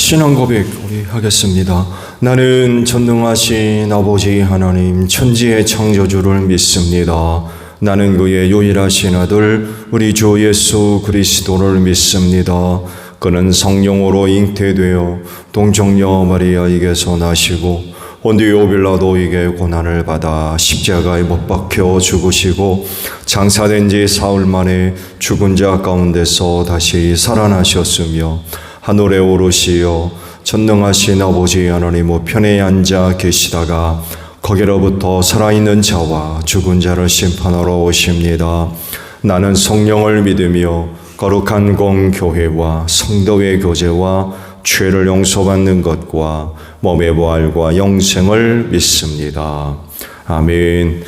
신앙 고백 우리 하겠습니다. 나는 전능하신 아버지 하나님 천지의 창조주를 믿습니다. 나는 그의 유일하신 아들 우리 주 예수 그리스도를 믿습니다. 그는 성령으로 잉태되어 동정녀 마리아에게서 나시고 본디오 빌라도에게 고난을 받아 십자가에 못 박혀 죽으시고 장사된 지 사흘 만에 죽은 자 가운데서 다시 살아나셨으며 하늘에 오르시어 전능하신 아버지 하나님 우편에 앉아 계시다가 거기로부터 살아있는 자와 죽은 자를 심판하러 오십니다. 나는 성령을 믿으며 거룩한 공교회와 성도의 교제와 죄를 용서받는 것과 몸의 부활과 영생을 믿습니다. 아멘.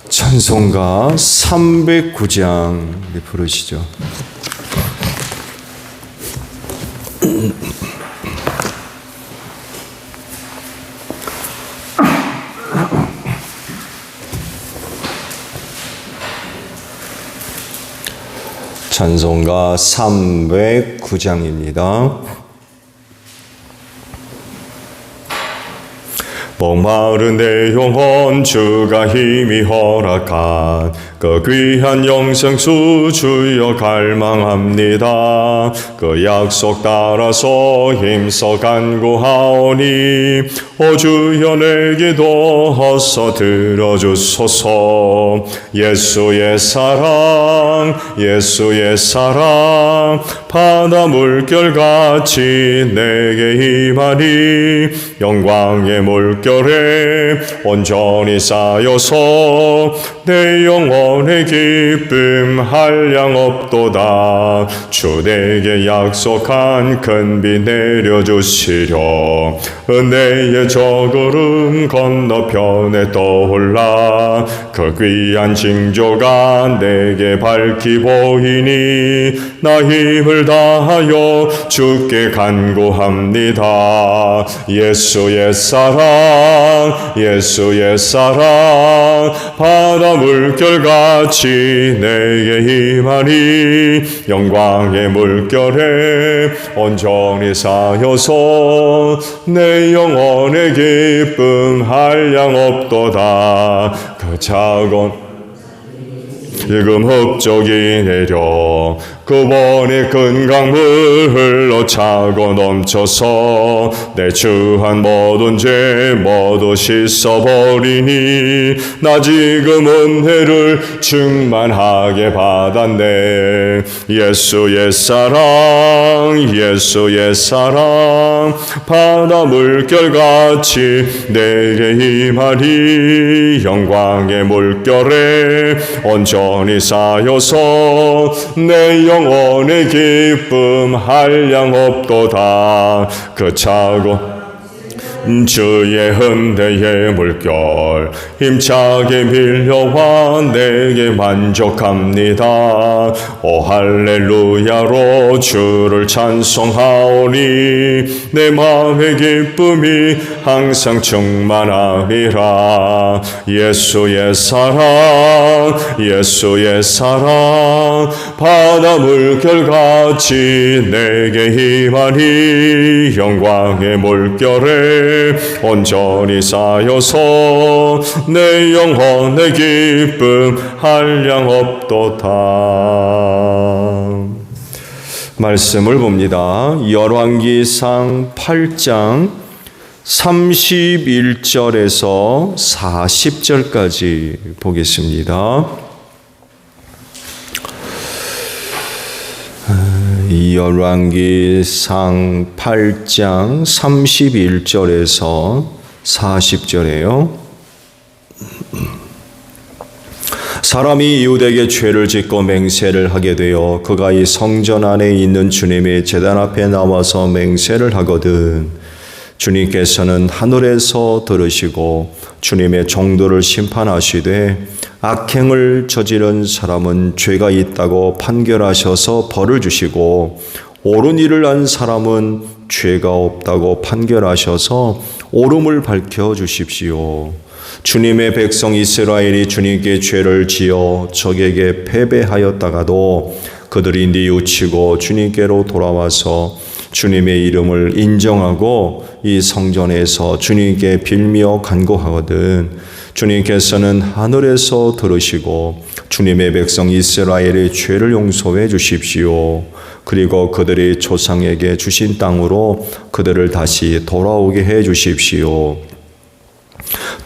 찬송가 309장 부르시죠. 찬송가 309장입니다. 목마른 내 영혼 주가 힘이 허락한 그 귀한 영생수 주여 갈망합니다. 그 약속 따라서 힘써 간구하오니 오 주여 내 기도 어서 들어주소서. 예수의 사랑 예수의 사랑 바다 물결같이 내게 임하니 영광의 물결에 온전히 쌓여서 내 영혼의 기쁨 한량 없도다. 주 내게 약속한 큰 비 내려주시려 은혜의 저구름 건너편에 떠올라 그 귀한 징조가 내게 밝히 보이니 나 힘을 다하여 주께 간구합니다. 예수의 사랑 예수의 사랑 바다 물결같이 내게 임하니 영광의 물결에 온전히 쌓여서 내 영혼의 기쁨 한량 없도다. 그 작은 지금 흡족이 내려 그 원의 큰 강물 흘러 차고 넘쳐서 내 주한 모든 죄 모두 씻어버리니 나 지금 은혜를 충만하게 받았네. 예수의 사랑 예수의 사랑 바다 물결같이 내게 임하니 영광의 물결에 온전히 쌓여서 내 영혼의 기쁨 한량 없도다. 그 차고 주의 은혜의 물결 힘차게 밀려와 내게 만족합니다. 오 할렐루야로 주를 찬송하오니 내 마음의 기쁨이 항상 충만함이라. 예수의 사랑 예수의 사랑 바다 물결같이 내게 임하니 영광의 물결에 온전히 쌓여서 내 영혼의 기쁨 한량 없도다. 말씀을 봅니다. 열왕기상 8장 31절에서 40절까지 보겠습니다. 열왕기상 8장 31절에서 40절에요. 사람이 이웃에게 죄를 짓고 맹세를 하게 되어 그가 이 성전 안에 있는 주님의 제단 앞에 나와서 맹세를 하거든 주님께서는 하늘에서 들으시고 주님의 종들을 심판하시되 악행을 저지른 사람은 죄가 있다고 판결하셔서 벌을 주시고 옳은 일을 한 사람은 죄가 없다고 판결하셔서 옳음을 밝혀주십시오. 주님의 백성 이스라엘이 주님께 죄를 지어 적에게 패배하였다가도 그들이 뉘우치고 주님께로 돌아와서 주님의 이름을 인정하고 이 성전에서 주님께 빌며 간구하거든 주님께서는 하늘에서 들으시고 주님의 백성 이스라엘의 죄를 용서해 주십시오. 그리고 그들이 조상에게 주신 땅으로 그들을 다시 돌아오게 해 주십시오.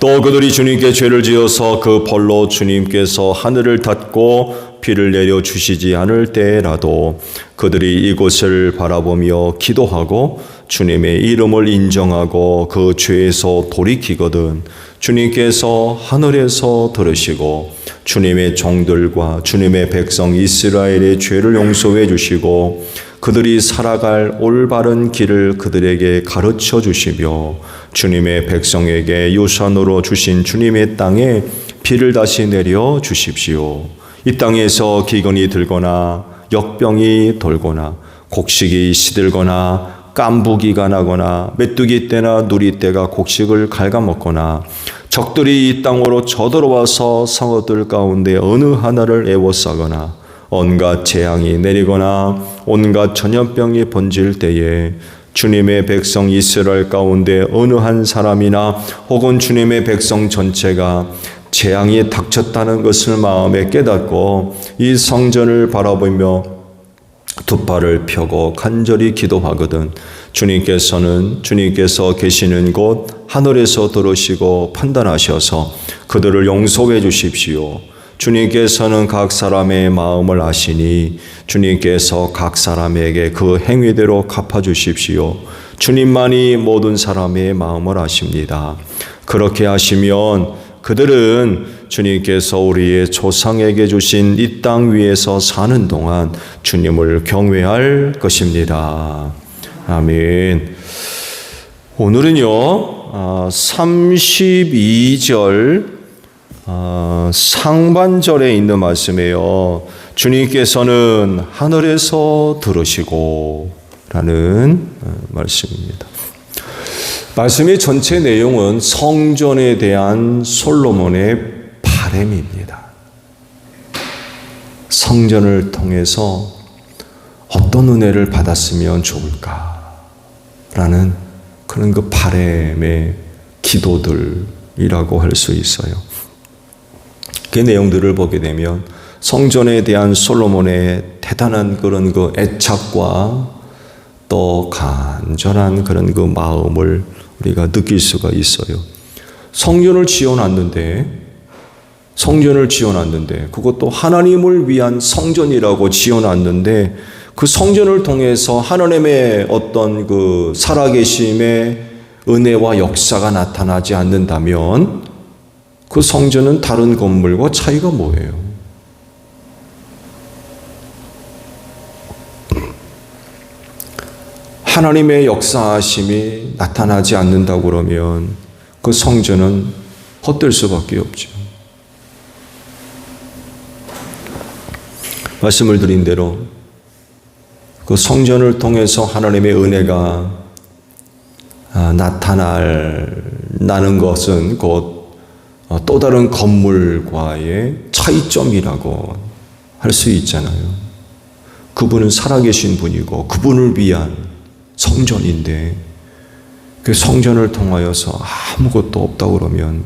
또 그들이 주님께 죄를 지어서 그 벌로 주님께서 하늘을 닫고 비를 내려 주시지 않을 때라도 그들이 이곳을 바라보며 기도하고 주님의 이름을 인정하고 그 죄에서 돌이키거든 주님께서 하늘에서 들으시고 주님의 종들과 주님의 백성 이스라엘의 죄를 용서해 주시고 그들이 살아갈 올바른 길을 그들에게 가르쳐 주시며 주님의 백성에게 유산으로 주신 주님의 땅에 비를 다시 내려 주십시오. 이 땅에서 기근이 들거나 역병이 돌거나 곡식이 시들거나 깐부기가 나거나 메뚜기 떼나 누리 떼가 곡식을 갉아먹거나 적들이 이 땅으로 쳐들어와서 성읍들 가운데 어느 하나를 애워싸거나 온갖 재앙이 내리거나 온갖 전염병이 번질 때에 주님의 백성 이스라엘 가운데 어느 한 사람이나 혹은 주님의 백성 전체가 재앙이 닥쳤다는 것을 마음에 깨닫고 이 성전을 바라보며 두 팔을 펴고 간절히 기도하거든 주님께서 계시는 곳 하늘에서 들으시고 판단하셔서 그들을 용서해 주십시오. 주님께서는 각 사람의 마음을 아시니 주님께서 각 사람에게 그 행위대로 갚아주십시오. 주님만이 모든 사람의 마음을 아십니다. 그렇게 하시면 그들은 주님께서 우리의 조상에게 주신 이 땅 위에서 사는 동안 주님을 경외할 것입니다. 아멘. 오늘은요 32절 상반절에 있는 말씀이에요. 주님께서는 하늘에서 들으시고 라는 말씀입니다. 말씀의 전체 내용은 성전에 대한 솔로몬의 바람입니다. 성전을 통해서 어떤 은혜를 받았으면 좋을까라는 그런 그 바람의 기도들이라고 할 수 있어요. 그 내용들을 보게 되면 성전에 대한 솔로몬의 대단한 그런 그 애착과 또 간절한 그런 그 마음을 우리가 느낄 수가 있어요. 성전을 지어놨는데 그것도 하나님을 위한 성전이라고 지어놨는데 그 성전을 통해서 하나님의 어떤 그 살아계심의 은혜와 역사가 나타나지 않는다면 그 성전은 다른 건물과 차이가 뭐예요? 하나님의 역사하심이 나타나지 않는다고 그러면 그 성전은 헛될 수밖에 없죠. 말씀을 드린 대로 그 성전을 통해서 하나님의 은혜가 나타나는 것은 곧 또 다른 건물과의 차이점이라고 할 수 있잖아요. 그분은 살아계신 분이고 그분을 위한 성전인데 그 성전을 통하여서 아무것도 없다고 그러면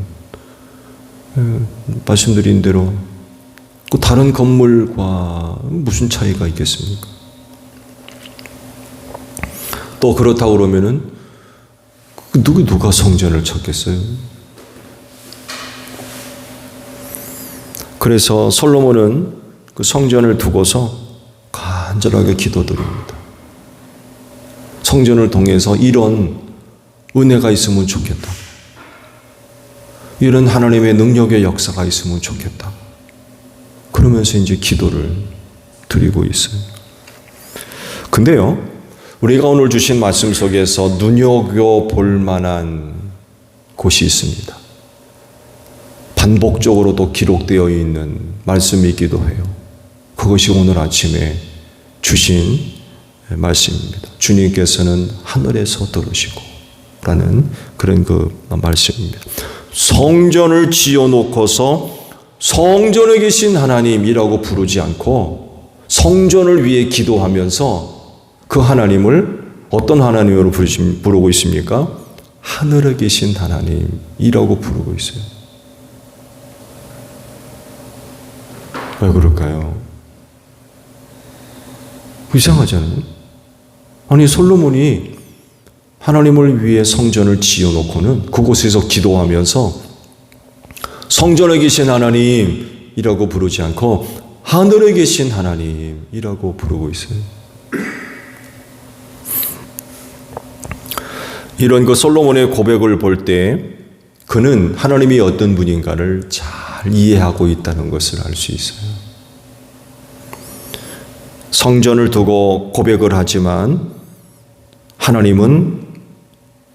말씀드린 대로 그 다른 건물과 무슨 차이가 있겠습니까? 또 그렇다고 그러면은 누가 성전을 찾겠어요? 그래서 솔로몬은 그 성전을 두고서 간절하게 기도드립니다. 성전을 통해서 이런 은혜가 있으면 좋겠다. 이런 하나님의 능력의 역사가 있으면 좋겠다. 그러면서 이제 기도를 드리고 있어요. 근데요, 우리가 오늘 주신 말씀 속에서 눈여겨볼 만한 곳이 있습니다. 반복적으로도 기록되어 있는 말씀이기도 해요. 그것이 오늘 아침에 주신 말씀입니다. 주님께서는 하늘에서 들으시고 라는 그런 그 말씀입니다. 성전을 지어놓고서 성전에 계신 하나님이라고 부르지 않고 성전을 위해 기도하면서 그 하나님을 어떤 하나님으로 부르고 있습니까? 하늘에 계신 하나님이라고 부르고 있어요. 왜 그럴까요? 이상하잖아요. 아니, 솔로몬이 하나님을 위해 성전을 지어놓고는 그곳에서 기도하면서 성전에 계신 하나님이라고 부르지 않고 하늘에 계신 하나님이라고 부르고 있어요. 이런 그 솔로몬의 고백을 볼 때 그는 하나님이 어떤 분인가를 잘 이해하고 있다는 것을 알 수 있어요. 성전을 두고 고백을 하지만 하나님은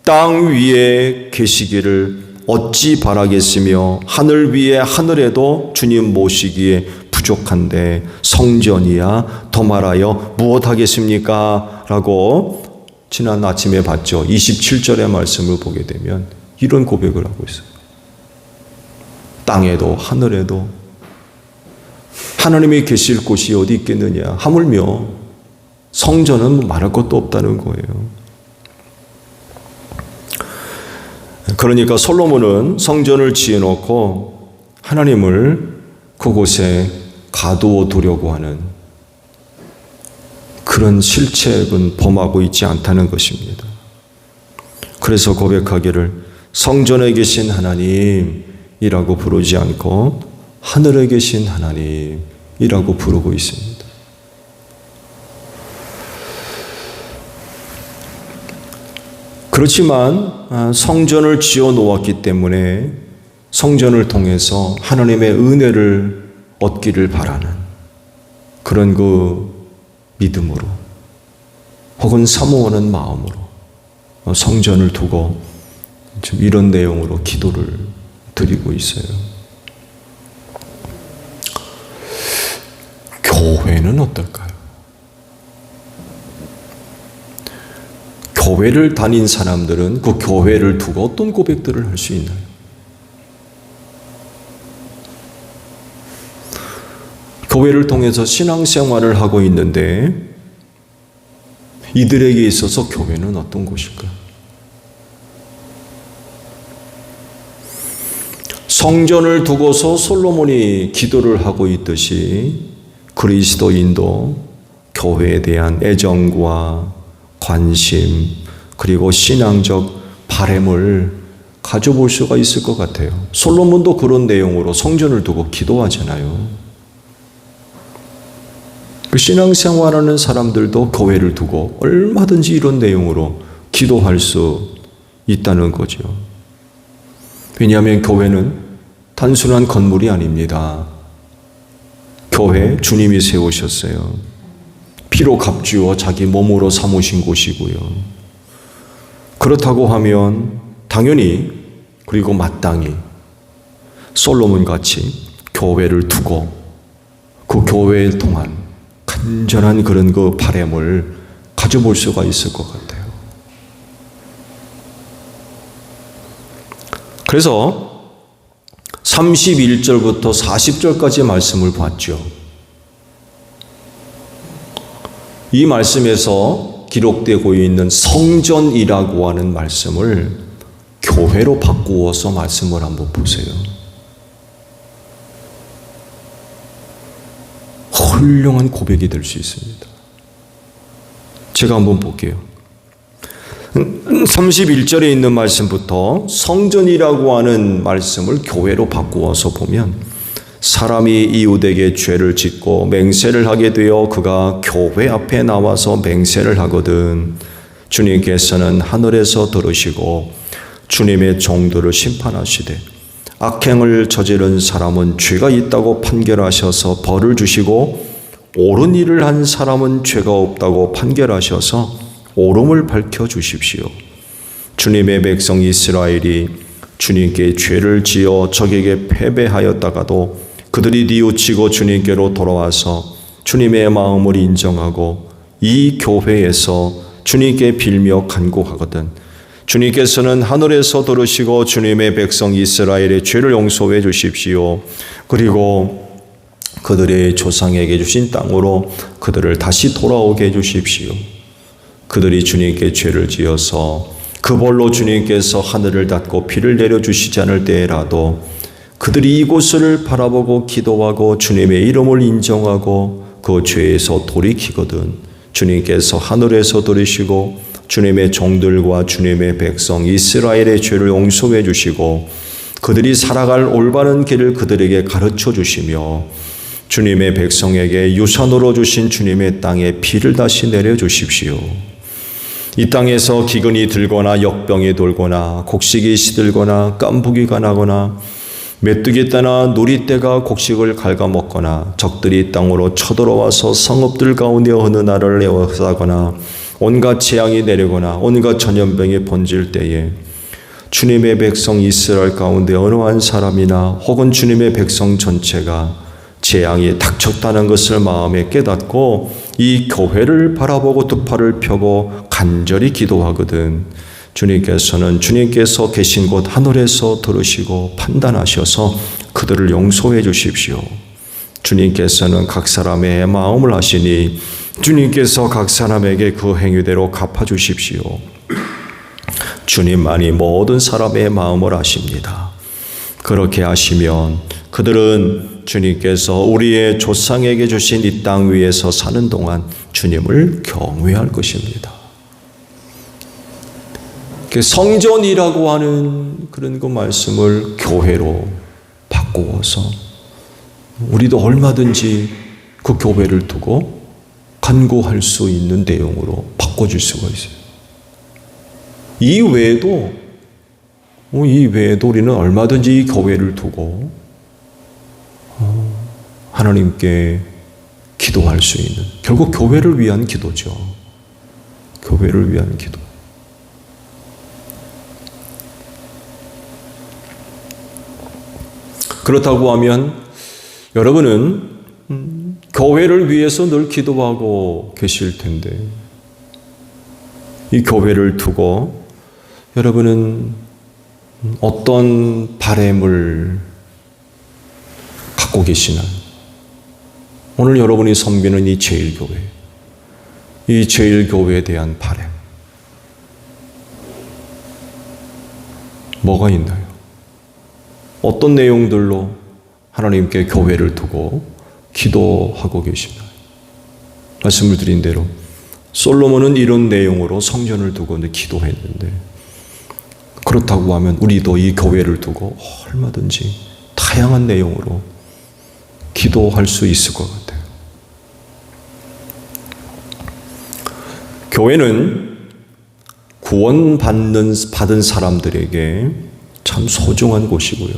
땅 위에 계시기를 어찌 바라겠으며 하늘 위에 하늘에도 주님 모시기에 부족한데 성전이야 더 말하여 무엇하겠습니까? 라고 지난 아침에 봤죠. 27절의 말씀을 보게 되면 이런 고백을 하고 있어요. 땅에도 하늘에도 하나님이 계실 곳이 어디 있겠느냐. 하물며 성전은 말할 것도 없다는 거예요. 그러니까 솔로몬은 성전을 지어놓고 하나님을 그곳에 가두어 두려고 하는 그런 실책은 범하고 있지 않다는 것입니다. 그래서 고백하기를 성전에 계신 하나님이라고 부르지 않고 하늘에 계신 하나님이라고 부르고 있습니다. 그렇지만 성전을 지어 놓았기 때문에 성전을 통해서 하나님의 은혜를 얻기를 바라는 그런 그 믿음으로 혹은 사모하는 마음으로 성전을 두고 좀 이런 내용으로 기도를 드리고 있어요. 교회는 어떨까요? 교회를 다닌 사람들은 그 교회를 두고 어떤 고백들을 할 수 있나요? 교회를 통해서 신앙생활을 하고 있는데 이들에게 있어서 교회는 어떤 곳일까? 성전을 두고서 솔로몬이 기도를 하고 있듯이 그리스도인도 교회에 대한 애정과 관심 그리고 신앙적 바램을 가져볼 수가 있을 것 같아요. 솔로몬도 그런 내용으로 성전을 두고 기도하잖아요. 그 신앙생활하는 사람들도 교회를 두고 얼마든지 이런 내용으로 기도할 수 있다는 거죠. 왜냐하면 교회는 단순한 건물이 아닙니다. 교회 주님이 세우셨어요. 피로 값주어 자기 몸으로 삼으신 곳이고요. 그렇다고 하면 당연히 그리고 마땅히 솔로몬 같이 교회를 두고 그 교회를 통한 간절한 그런 그 바램을 가져볼 수가 있을 것 같아요. 그래서 31절부터 40절까지 말씀을 봤죠. 이 말씀에서 기록되고 있는 성전이라고 하는 말씀을 교회로 바꾸어서 말씀을 한번 보세요. 훌륭한 고백이 될 수 있습니다. 제가 한번 볼게요. 31절에 있는 말씀부터 성전이라고 하는 말씀을 교회로 바꾸어서 보면 사람이 이웃에게 죄를 짓고 맹세를 하게 되어 그가 교회 앞에 나와서 맹세를 하거든 주님께서는 하늘에서 들으시고 주님의 종들을 심판하시되 악행을 저지른 사람은 죄가 있다고 판결하셔서 벌을 주시고 옳은 일을 한 사람은 죄가 없다고 판결하셔서 옳음을 밝혀주십시오. 주님의 백성 이스라엘이 주님께 죄를 지어 적에게 패배하였다가도 그들이 뉘우치고 주님께로 돌아와서 주님의 마음을 인정하고 이 교회에서 주님께 빌며 간구하거든 주님께서는 하늘에서 들으시고 주님의 백성 이스라엘의 죄를 용서해 주십시오. 그리고 그들의 조상에게 주신 땅으로 그들을 다시 돌아오게 해 주십시오. 그들이 주님께 죄를 지어서 그 벌로 주님께서 하늘을 닫고 비를 내려주시지 않을 때라도 그들이 이곳을 바라보고 기도하고 주님의 이름을 인정하고 그 죄에서 돌이키거든 주님께서 하늘에서 들으시고 주님의 종들과 주님의 백성 이스라엘의 죄를 용서해 주시고 그들이 살아갈 올바른 길을 그들에게 가르쳐 주시며 주님의 백성에게 유산으로 주신 주님의 땅에 비를 다시 내려주십시오. 이 땅에서 기근이 들거나 역병이 돌거나 곡식이 시들거나 깐부기가 나거나 메뚜기 떼나 누리떼가 곡식을 갉아먹거나 적들이 땅으로 쳐들어와서 성읍들 가운데 어느 나라를 에워싸거나 온갖 재앙이 내리거나 온갖 전염병이 번질 때에 주님의 백성 이스라엘 가운데 어느 한 사람이나 혹은 주님의 백성 전체가 재앙이 닥쳤다는 것을 마음에 깨닫고 이 교회를 바라보고 두 팔을 펴고 간절히 기도하거든 주님께서는 주님께서 계신 곳 하늘에서 들으시고 판단하셔서 그들을 용서해 주십시오. 주님께서는 각 사람의 마음을 아시니 주님께서 각 사람에게 그 행위대로 갚아주십시오. 주님만이 모든 사람의 마음을 아십니다. 그렇게 하시면 그들은 주님께서 우리의 조상에게 주신 이 땅 위에서 사는 동안 주님을 경외할 것입니다. 성전이라고 하는 그런 그 말씀을 교회로 바꾸어서 우리도 얼마든지 그 교회를 두고 간구할 수 있는 내용으로 바꿔줄 수가 있어요. 이 외에도 우리는 얼마든지 이 교회를 두고 하나님께 기도할 수 있는, 결국 교회를 위한 기도죠. 교회를 위한 기도. 그렇다고 하면 여러분은 교회를 위해서 늘 기도하고 계실 텐데 이 교회를 두고 여러분은 어떤 바램을 갖고 계시나요? 오늘 여러분이 섬기는 이 제일교회, 이 제일교회에 대한 바램 뭐가 있나요? 어떤 내용들로 하나님께 교회를 두고 기도하고 계시나요? 말씀을 드린 대로 솔로몬은 이런 내용으로 성전을 두고 기도했는데 그렇다고 하면 우리도 이 교회를 두고 얼마든지 다양한 내용으로 기도할 수 있을 것 같아요. 교회는 받은 사람들에게 참 소중한 곳이고요.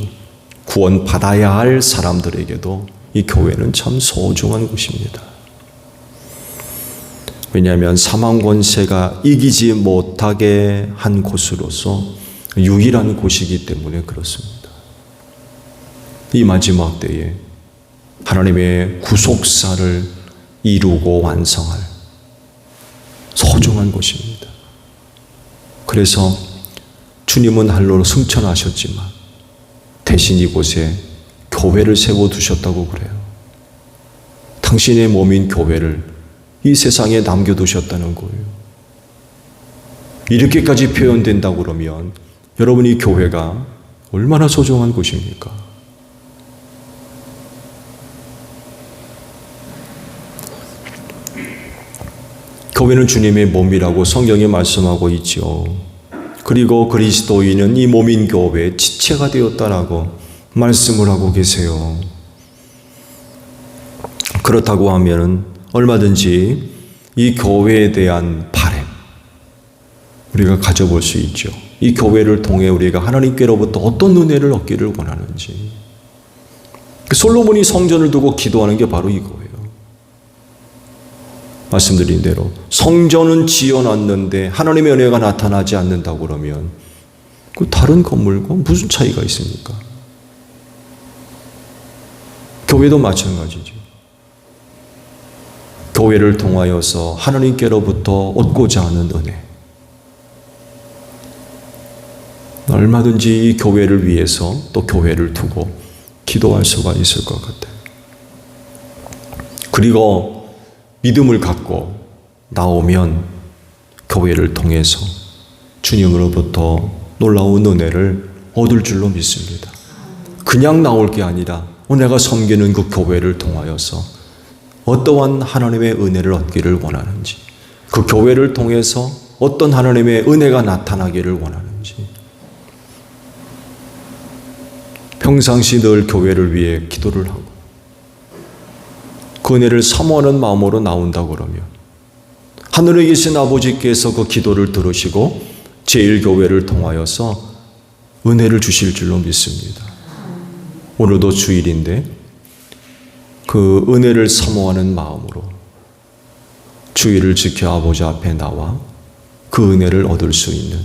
구원받아야 할 사람들에게도 이 교회는 참 소중한 곳입니다. 왜냐하면 사망 권세가 이기지 못하게 한 곳으로서 유일한 곳이기 때문에 그렇습니다. 이 마지막 때에 하나님의 구속사를 이루고 완성할 소중한 곳입니다. 그래서 주님은 할로로 승천하셨지만 대신 이곳에 교회를 세워두셨다고 그래요. 당신의 몸인 교회를 이 세상에 남겨두셨다는 거예요. 이렇게까지 표현된다고 그러면 여러분 이 교회가 얼마나 소중한 곳입니까? 교회는 주님의 몸이라고 성경이 말씀하고 있죠. 그리고 그리스도인은 이 몸인 교회의 지체가 되었다라고 말씀을 하고 계세요. 그렇다고 하면 얼마든지 이 교회에 대한 바램 우리가 가져볼 수 있죠. 이 교회를 통해 우리가 하나님께로부터 어떤 은혜를 얻기를 원하는지. 솔로몬이 성전을 두고 기도하는 게 바로 이거예요. 말씀드린 대로 성전은 지어놨는데 하나님의 은혜가 나타나지 않는다고 그러면 그 다른 건물과 무슨 차이가 있습니까? 교회도 마찬가지죠. 교회를 통하여서 하나님께로부터 얻고자 하는 은혜. 얼마든지 이 교회를 위해서 또 교회를 두고 기도할 수가 있을 것 같아요. 그리고 믿음을 갖고 나오면 교회를 통해서 주님으로부터 놀라운 은혜를 얻을 줄로 믿습니다. 그냥 나올 게 아니라 내가 섬기는 그 교회를 통하여서 어떠한 하나님의 은혜를 얻기를 원하는지, 그 교회를 통해서 어떤 하나님의 은혜가 나타나기를 원하는지, 평상시 늘 교회를 위해 기도를 하고 그 은혜를 사모하는 마음으로 나온다 그러면 하늘에 계신 아버지께서 그 기도를 들으시고 제1교회를 통하여서 은혜를 주실 줄로 믿습니다. 오늘도 주일인데 그 은혜를 사모하는 마음으로 주일을 지켜 아버지 앞에 나와 그 은혜를 얻을 수 있는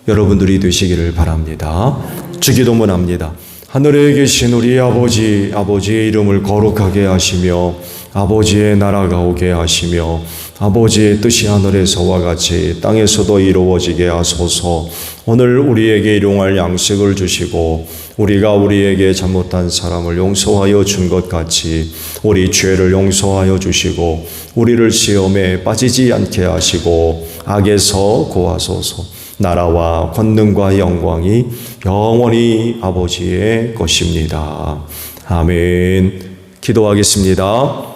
여러분들이 되시기를 바랍니다. 주기도문 합니다. 하늘에 계신 우리 아버지, 아버지의 이름을 거룩하게 하시며 아버지의 나라가 오게 하시며 아버지의 뜻이 하늘에서와 같이 땅에서도 이루어지게 하소서. 오늘 우리에게 일용할 양식을 주시고 우리가 우리에게 잘못한 사람을 용서하여 준 것 같이 우리 죄를 용서하여 주시고 우리를 시험에 빠지지 않게 하시고 악에서 구하소서. 나라와 권능과 영광이 영원히 아버지의 것입니다. 아멘. 기도하겠습니다.